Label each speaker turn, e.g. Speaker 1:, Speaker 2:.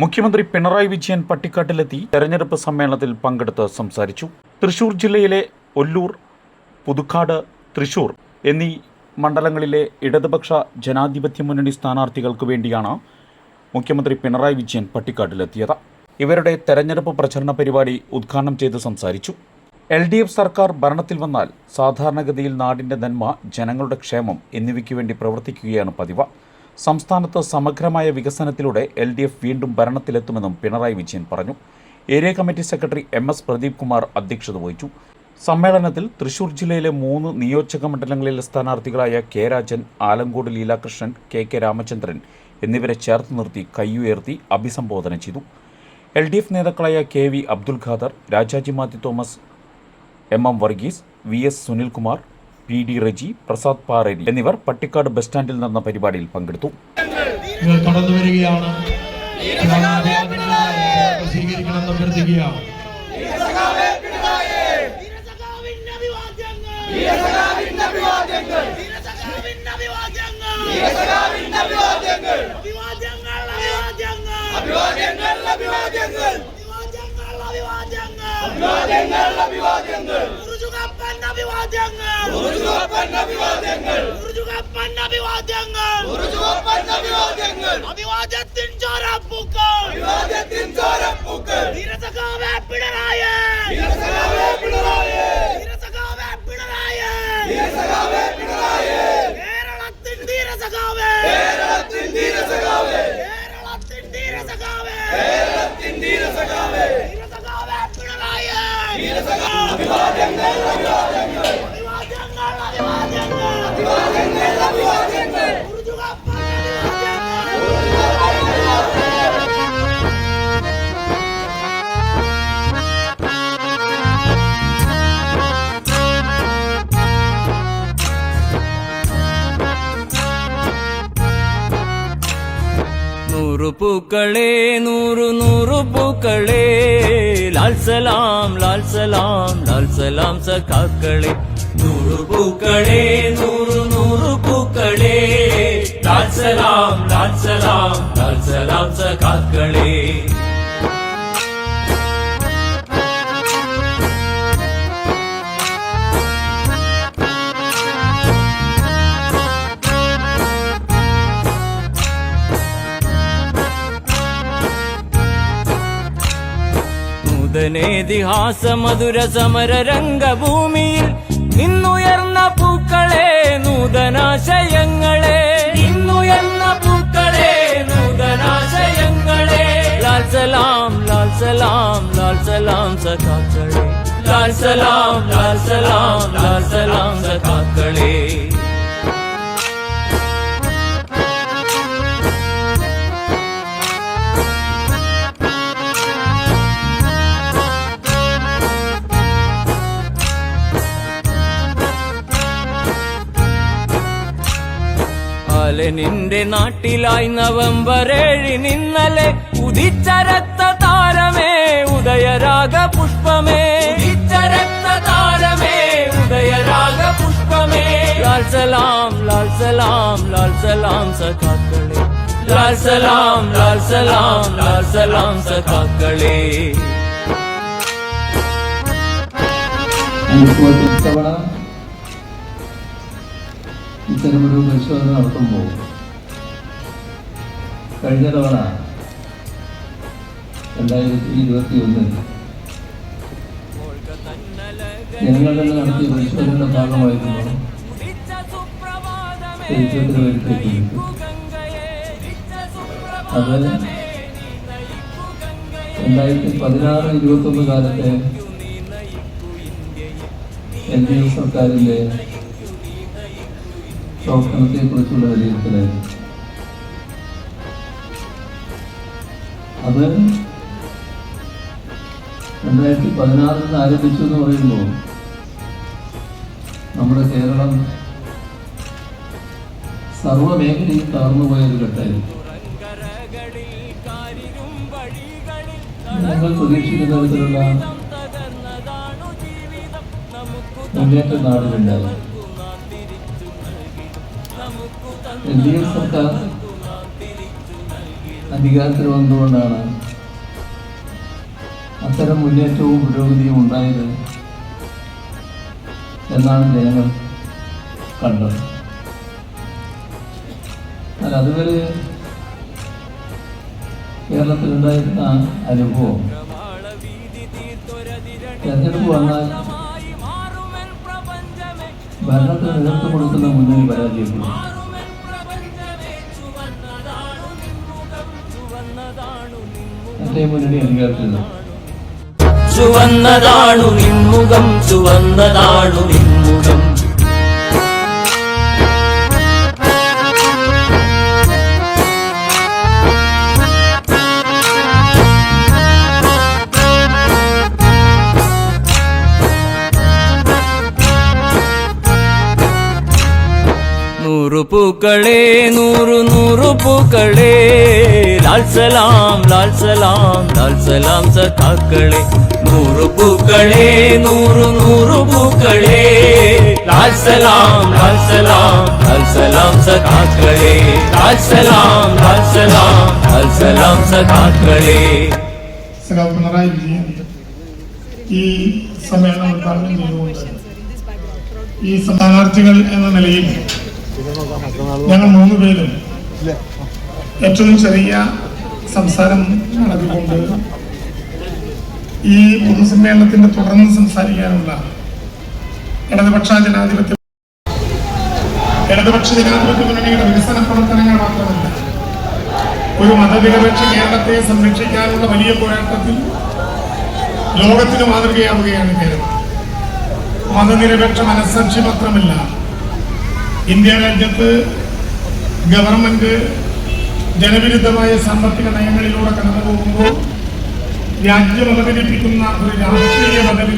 Speaker 1: മുഖ്യമന്ത്രി പിണറായി വിജയൻ പട്ടിക്കാട്ടിലെത്തി തെരഞ്ഞെടുപ്പ് സമ്മേളനത്തിൽ പങ്കെടുത്ത് സംസാരിച്ചു. തൃശൂർ ജില്ലയിലെ ഒല്ലൂർ, പുതുക്കാട്, തൃശൂർ എന്നീ മണ്ഡലങ്ങളിലെ ഇടതുപക്ഷ ജനാധിപത്യ മുന്നണി സ്ഥാനാർത്ഥികൾക്ക് വേണ്ടിയാണ് മുഖ്യമന്ത്രി പിണറായി വിജയൻ പട്ടിക്കാട്ടിലെത്തിയത്. ഇവരുടെ തെരഞ്ഞെടുപ്പ് പ്രചരണ പരിപാടി ഉദ്ഘാടനം ചെയ്ത് സംസാരിച്ചു. LDF സർക്കാർ ഭരണത്തിൽ വന്നാൽ സാധാരണഗതിയിൽ നാടിൻ്റെ നന്മ, ജനങ്ങളുടെ ക്ഷേമം എന്നിവയ്ക്ക് വേണ്ടി പ്രവർത്തിക്കുകയാണ് പതിവ്. സംസ്ഥാനത്ത് സമഗ്രമായ വികസനത്തിലൂടെ LDF വീണ്ടും ഭരണത്തിലെത്തുമെന്നും പിണറായി വിജയൻ പറഞ്ഞു. Area committee secretary MS Pradeep Kumar അധ്യക്ഷത വഹിച്ചു. സമ്മേളനത്തിൽ തൃശൂർ ജില്ലയിലെ 3 നിയോജക മണ്ഡലങ്ങളിലെ സ്ഥാനാർത്ഥികളായ K രാജൻ, ആലങ്കോട് ലീലാകൃഷ്ണൻ, KK രാമചന്ദ്രൻ എന്നിവരെ ചേർത്ത് നിർത്തി കൈയുയർത്തി അഭിസംബോധന ചെയ്തു. LDF നേതാക്കളായ KV Abdul Khader, Rajaji Mathew Thomas, MM Varghese, VS Sunilkumar, PD Reji, Prasad Pareri എന്നിവർ പട്ടിക്കാട് ബസ് സ്റ്റാൻഡിൽ നടന്ന പരിപാടിയിൽ പങ്കെടുത്തു.
Speaker 2: കടന്നു വരികയാണ്.
Speaker 3: നൂറു പൂക്കളേ, നൂറു നൂറു പൂക്കളേ, ലാൽ സലാം ലാൽ സലാം ലാൽ സലാം സഖാക്കളെ. നൂറു പൂക്കളേ, നൂറു നൂറു പൂക്കളേ, ലാൽ സലാം ലാൽ സലാം ലാൽ സലാം സഖാക്കളെ. നൂതനേതിഹാസ മധുര സമര രംഗഭൂമിയിൽ ഇന്നുയർന്ന പൂക്കളെ, നൂതനാശയങ്ങളെ, ഇന്നുയർന്ന പൂക്കളെ, നൂതനാശയങ്ങളെ. ലാൽ സലാം ലാൽ സലാം ലാൽ സലാം സഖാക്കളെ. ലാൽ സലാം ലാൽ സലാം ലാൽ സലാം സഖാക്കളെ. നിന്റെ നാട്ടിലായി നവംബർ 7 ഇന്നലെ ഉദിച്ച രക്തതാരമേ, ഉദയരാഗ പുഷ്പമേ, ഉദിച്ച രക്തതാരമേ, ഉദയരാഗ പുഷ്പമേ. ലാൽ സലാം ലാൽ സലാം ലാൽ സലാം സഖാക്കളെ. ലാൽ സലാം ലാൽ സലാം ലാൽ സലാം സഖാക്കളെ.
Speaker 4: ഇത്തരമൊരു പരിശോധന നടത്തുമ്പോൾ കഴിഞ്ഞ തവണ 2021 ജനങ്ങൾ തന്നെ നടത്തിയ പരിശോധനയുടെ ഭാഗമായിരുന്നു ചരിത്രത്തിന് വരുത്തിയിട്ടുണ്ട്. അത് 2016-21 കാലത്തെ LDF സർക്കാരിൻ്റെ പ്രവർത്തനത്തെ കുറിച്ചുള്ള വിലയിരുത്തലായിരുന്നു. അത് 2016 ആരംഭിച്ചു എന്ന് പറയുമ്പോൾ നമ്മുടെ കേരളം സർവ്വമേഖലയിൽ തകർന്നുപോയൊരു ഘട്ടമായിരുന്നു. ഞങ്ങൾ പ്രതീക്ഷിക്കുന്ന തരത്തിലുള്ള മുന്നേറ്റം നാടിലുണ്ടായി. LDF സർക്കാർ അധികാരത്തിൽ വന്നുകൊണ്ടാണ് അത്തരം മുന്നേറ്റവും പുരോഗതിയും ഉണ്ടായത് എന്നാണ് ജനങ്ങൾ കണ്ടത്. എന്നാൽ അതുവരെ കേരളത്തിലുണ്ടായിരുന്ന അനുഭവം തെരഞ്ഞെടുപ്പ് വന്നാൽ ഭരണത്തിന് നേതൃത്വം കൊടുക്കുന്ന മുന്നണി പരാജയപ്പെടും. മറ്റേ മുന്നണി അധികാരത്തിലുണ്ട്.
Speaker 3: ചുവന്നതാണു നിൻമുഖം, ചുവന്നതാണു നിൻമുഖം. നൂറു പൂക്കളേ, നൂറു നൂറു പൂക്കളേ, ലാൽ സലാം ലാൽ സലാം ലാൽ സലാം സഖാക്കളെ. നൂറു പൂക്കളേ, നൂറു നൂറു പൂക്കളേ, ലാൽ സലാം ലാൽ സലാം ലാൽ സലാം സഖാക്കളെ. ലാൽ സലാം ലാൽ സലാം ലാൽ സലാം സഖാക്കളെ.
Speaker 2: സഖാവ് പിണറായി വിജയൻ ഈ സമ്മേളനം ഉദ്ഘാടനം ചെയ്തുകൊണ്ട് ഈ സ്ഥാനാർത്ഥികൾ എന്ന നിലയിൽ ഞങ്ങൾ 3 പേരും ഏറ്റവും ചെറിയ സംസാരം നടത്തിക്കൊണ്ട് ഈ പൊതുസമ്മേളനത്തിന്റെ തുടർന്ന് സംസാരിക്കാനുള്ള ഇടതുപക്ഷ ജനാധിപത്യ മുന്നണിയുടെ വികസന പ്രവർത്തനങ്ങൾ മാത്രമല്ല, ഒരു മതനിരപേക്ഷ കേരളത്തെ സംരക്ഷിക്കാനുള്ള വലിയ പോരാട്ടത്തിൽ ലോകത്തിന് മാതൃകയാവുകയാണ് കേരളം. മതനിരപേക്ഷ മനസ്സാക്ഷി മാത്രമല്ല, ഇന്ത്യ രാജ്യത്ത് ഗവൺമെന്റ് ജനവിരുദ്ധമായ സാമ്പത്തിക നയങ്ങളിലൂടെ കടന്നു പോകുമ്പോൾ രാജ്യം അവതരിപ്പിക്കുന്ന ഒരു രാഷ്ട്രീയ ബദലിൽ